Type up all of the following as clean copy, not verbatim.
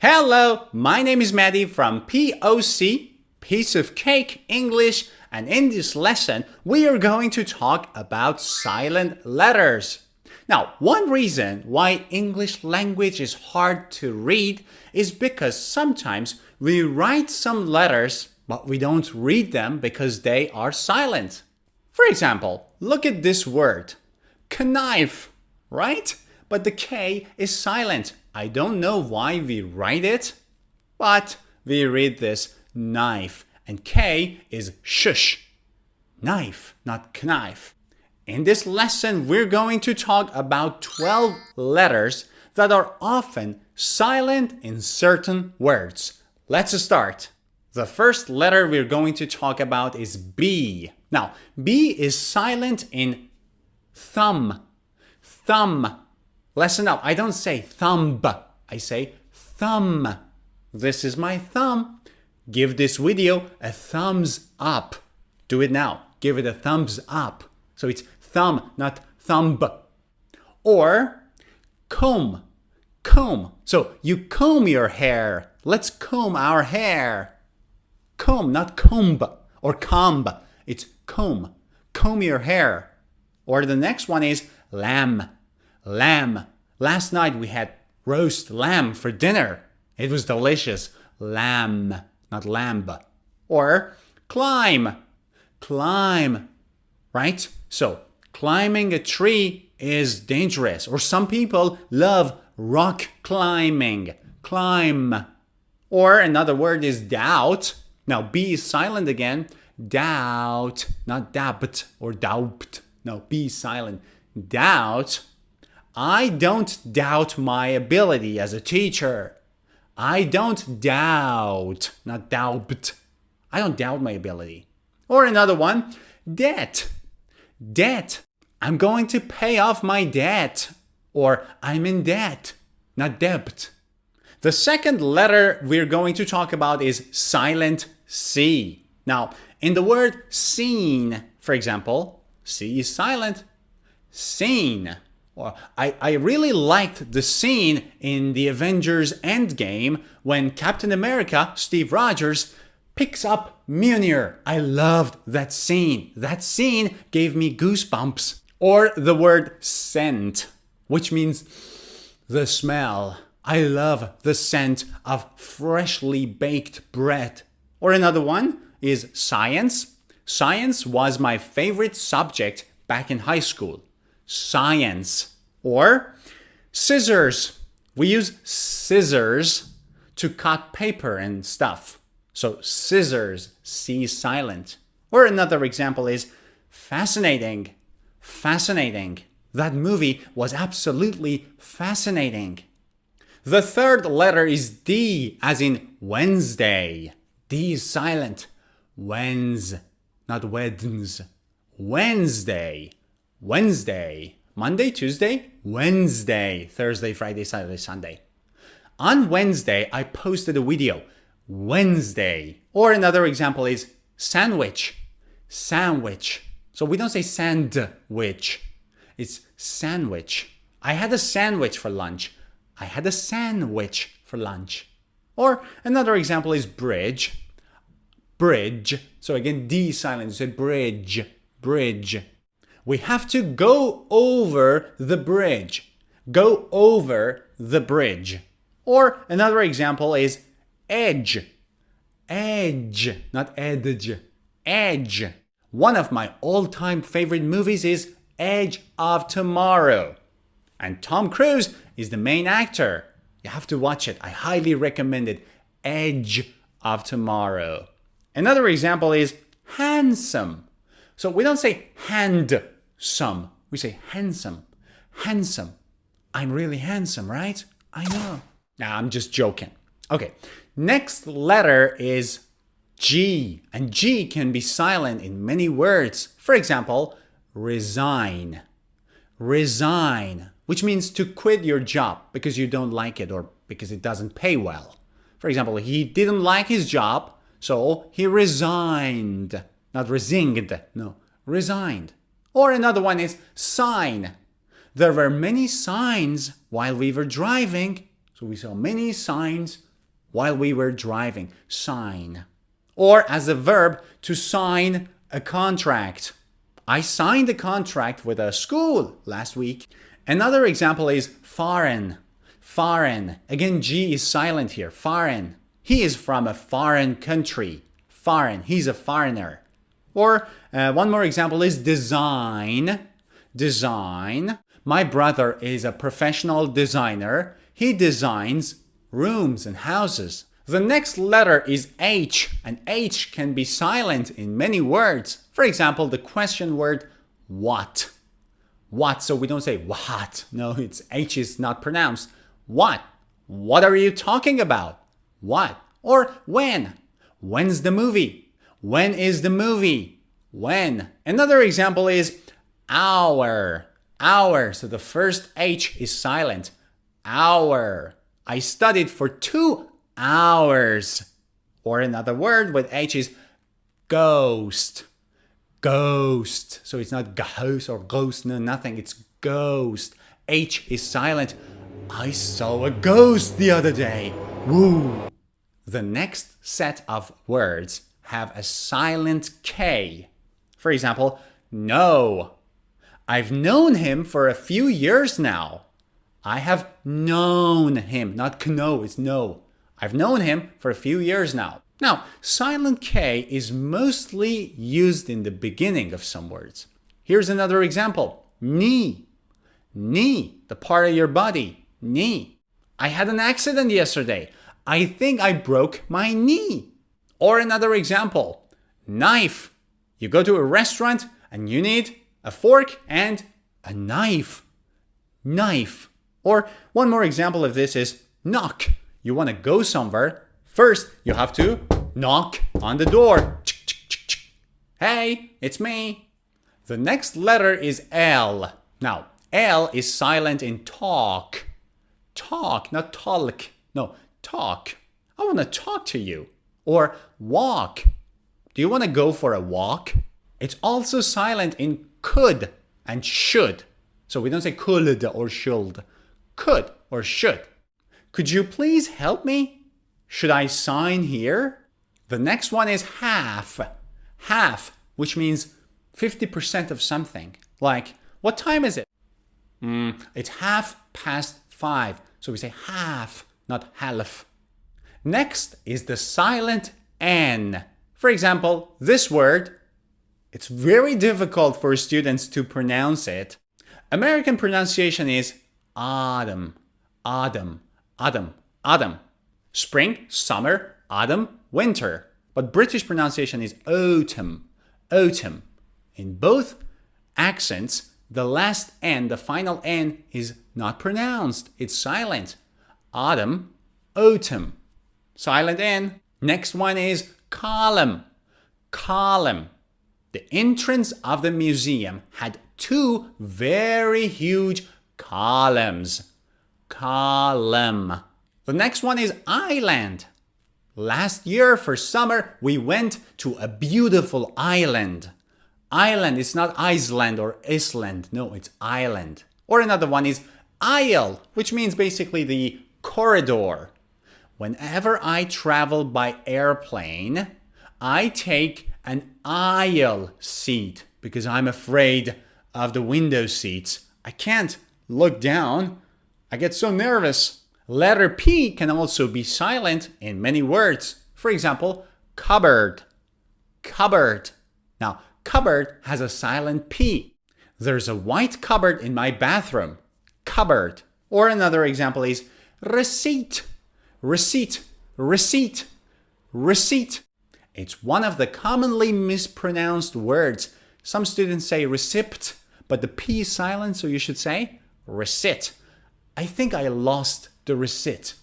Hello, my name is Maddie from POC, Piece of Cake English, and in this lesson, we are going to talk about silent letters. Now, one reason why English language is hard to read is because sometimes we write some letters, but we don't read them because they are silent. For example, look at this word, knife, right? But the K is silent. I don't know why we write it, but we read this knife, and K is shush. Knife, not knife. In this lesson, we're going to talk about 12 letters that are often silent in certain words. Let's start. The first letter we're going to talk about is B. Now, B is silent in thumb. Thumb. Listen up, I don't say thumb, I say thumb. This is my thumb. Give this video a thumbs up. Do it now. Give it a thumbs up. So it's thumb, not thumb. Or comb. Comb. So you comb your hair. Let's comb our hair. Comb, not comb or comb. It's comb. Comb your hair. Or the next one is lamb. Lamb. Last night we had roast lamb for dinner. It was delicious. Lamb, not lamb. Or climb. Climb. Right? So, climbing a tree is dangerous. Or some people love rock climbing. Climb. Or another word is doubt. Now, B is silent again. Doubt. Not doubt or doubt. No, B is silent. Doubt. I don't doubt my ability as a teacher. I don't doubt, not doubt. I don't doubt my ability. Or another one, debt. Debt. I'm going to pay off my debt. Or I'm in debt, not debt. The second letter we're going to talk about is silent C. Now, in the word seen, for example, C is silent. Seen. Or I really liked the scene in the Avengers Endgame when Captain America, Steve Rogers, picks up Mjolnir. I loved that scene. That scene gave me goosebumps. Or the word scent, which means the smell. I love the scent of freshly baked bread. Or another one is science. Science was my favorite subject back in high school. Science. Or scissors. We use scissors to cut paper and stuff. So scissors, C silent. Or another example is fascinating. Fascinating. That movie was absolutely fascinating. The third letter is D, as in Wednesday. D is silent. Wens, not wednes. Wednesday. Wednesday. Monday, Tuesday, Wednesday, Thursday, Friday, Saturday, Sunday. On Wednesday, I posted a video. Wednesday. Or another example is sandwich. Sandwich. So we don't say sandwich. It's sandwich. I had a sandwich for lunch. I had a sandwich for lunch. Or another example is bridge. Bridge. So again, D silent. You say bridge. Bridge. We have to go over the bridge. Go over the bridge. Or another example is edge. Edge, not edge. Edge. One of my all-time favorite movies is Edge of Tomorrow. And Tom Cruise is the main actor. You have to watch it. I highly recommend it. Edge of Tomorrow. Another example is handsome. So we don't say handsome. We say handsome. Handsome. I'm really handsome, right? I know. Nah, I'm just joking. Okay. Next letter is G. And G can be silent in many words. For example, resign. Resign. Which means to quit your job because you don't like it or because it doesn't pay well. For example, he didn't like his job, so he resigned. Not resigned, no, resigned. Or another one is sign. There were many signs while we were driving, so So we saw many signs while we were driving. Sign. Or as a verb, to sign a contract. I signed a contract with a school last week. Another example is foreign. Foreign. Again, G is silent here. Foreign. He is from a foreign country. Foreign. He's a foreigner. Or one more example is design. Design. My brother is a professional designer. He designs rooms and houses. The next letter is H, and H can be silent in many words. For example, the question word what. What, so we don't say what. No, it's H is not pronounced. What? What are you talking about? What? Or when? When's the movie? When is the movie? When? Another example is hour. Hour, so the first H is silent. Hour. I studied for 2 hours. Or another word with H is ghost. Ghost. So it's not ghost or ghost, no, nothing. It's ghost. H is silent. I saw a ghost the other day. Woo. The next set of words have a silent K. For example, no. I've known him for a few years now. I have known him, not know, it's no. I've known him for a few years now. Now, silent K is mostly used in the beginning of some words. Here's another example. Knee. Knee, the part of your body. Knee. I had an accident yesterday. I think I broke my knee. Or another example. Knife. You go to a restaurant and you need a fork and a knife. Knife. Or one more example of this is knock. You want to go somewhere. First, you have to knock on the door. Hey, it's me. The next letter is L. Now, L is silent in talk. Talk, not talk. No, talk. I want to talk to you. Or walk. Do you want to go for a walk? It's also silent in could and should. So we don't say could or should. Could or should. Could you please help me? Should I sign here? The next one is half. Half, which means 50% of something. Like, what time is it? It's 5:30. So we say half, not half. Next is the silent N. For example, this word, it's very difficult for students to pronounce it. American pronunciation is autumn, autumn, autumn, autumn. Spring, summer, autumn, winter. But British pronunciation is autumn, autumn. In both accents, the last N, the final N, is not pronounced. It's silent. Autumn, autumn. Silent N. Next one is column. Column. The entrance of the museum had 2 very huge columns. Column. The next one is island. Last year for summer, we went to a beautiful island. Island is not Iceland or Iceland. No, it's island. Or another one is aisle, which means basically the corridor. Whenever I travel by airplane, I take an aisle seat because I'm afraid of the window seats. I can't look down. I get so nervous. Letter P can also be silent in many words. For example, cupboard. Cupboard. Now, cupboard has a silent P. There's a white cupboard in my bathroom. Cupboard. Or another example is receipt. Receipt. Receipt. Receipt. It's one of the commonly mispronounced words. Some students say receipt, but the P is silent, so you should say receipt. I think I lost the receipt.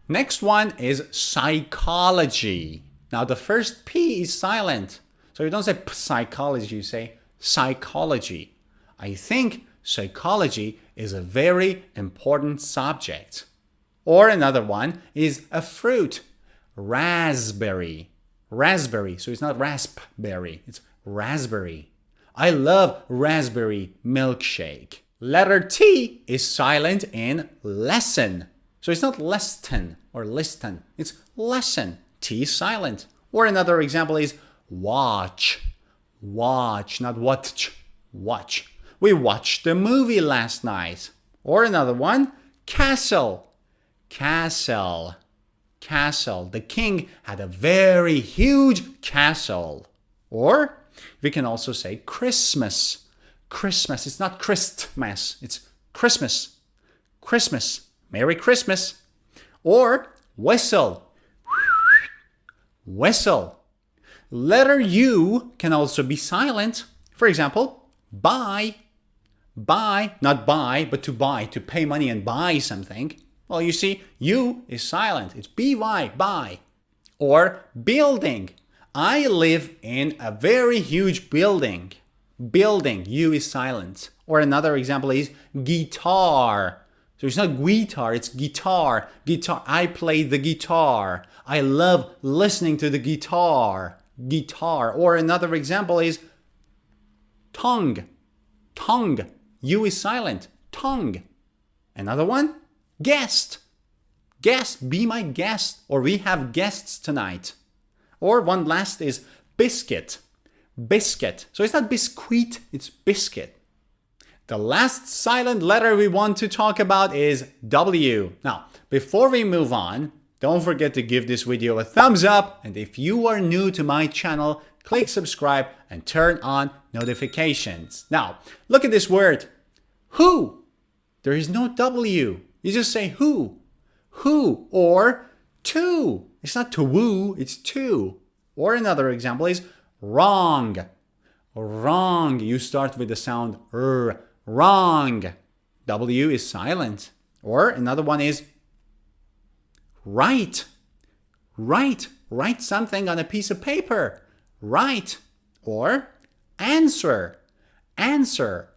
Next one is psychology. Now the first P is silent. So you don't say psychology, you say psychology. I think psychology is a very important subject. Or another one is a fruit. Raspberry. Raspberry. So it's not raspberry, it's raspberry. I love raspberry milkshake. Letter T is silent in lesson. So it's not lesson or listen. It's lesson. T is silent. Or another example is watch. Watch, not watch. Watch. We watched the movie last night. Or another one, castle. Castle. Castle. The king had a very huge castle. Or we can also say Christmas. Christmas. It's not Christmas. It's Christmas. Christmas. Merry Christmas. Or whistle. Whistle. Letter U can also be silent. For example, buy. Buy, not buy, but to buy, to pay money and buy something. Well, you see, U is silent. It's B-Y, buy. Or building. I live in a very huge building. Building, U is silent. Or another example is guitar. So it's not guitar, it's guitar. Guitar, I play the guitar. I love listening to the guitar. Guitar. Or another example is tongue. Tongue. U is silent. Tongue. Another one, guest. Guest, be my guest. Or we have guests tonight. Or one last is biscuit. Biscuit. So it's not biscuit, it's biscuit. The last silent letter we want to talk about is W. Now, before we move on, don't forget to give this video a thumbs up. And if you are new to my channel, click subscribe and turn on notifications. Now, look at this word. Who. There is no W. You just say who. Who. Or to. It's not to woo, it's to. Or another example is wrong. Wrong. You start with the sound R. Wrong. W is silent. Or another one is write. Write. Write something on a piece of paper. Write. Or answer. Answer.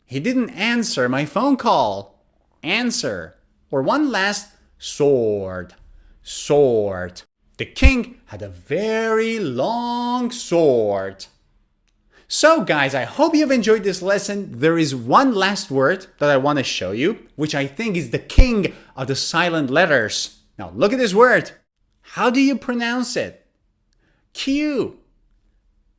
He didn't answer my phone call. Answer. Or one last, sword. Sword. The king had a very long sword. So guys, I hope you've enjoyed this lesson. There is one last word that I want to show you, which I think is the king of the silent letters. Now look at this word. How do you pronounce it? Queue.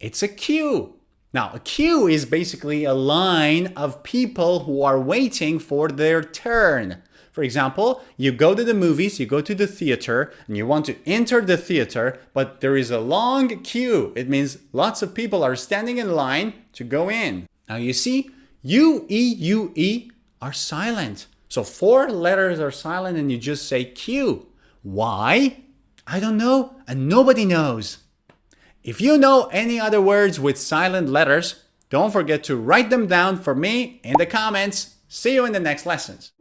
It's a queue. Now a queue is basically a line of people who are waiting for their turn. For example, you go to the movies, you go to the theater, and you want to enter the theater, but there is a long queue. It means lots of people are standing in line to go in. Now you see, U, E, U, E are silent. So 4 letters are silent and you just say queue. Why? I don't know, and nobody knows. If you know any other words with silent letters, don't forget to write them down for me in the comments. See you in the next lessons.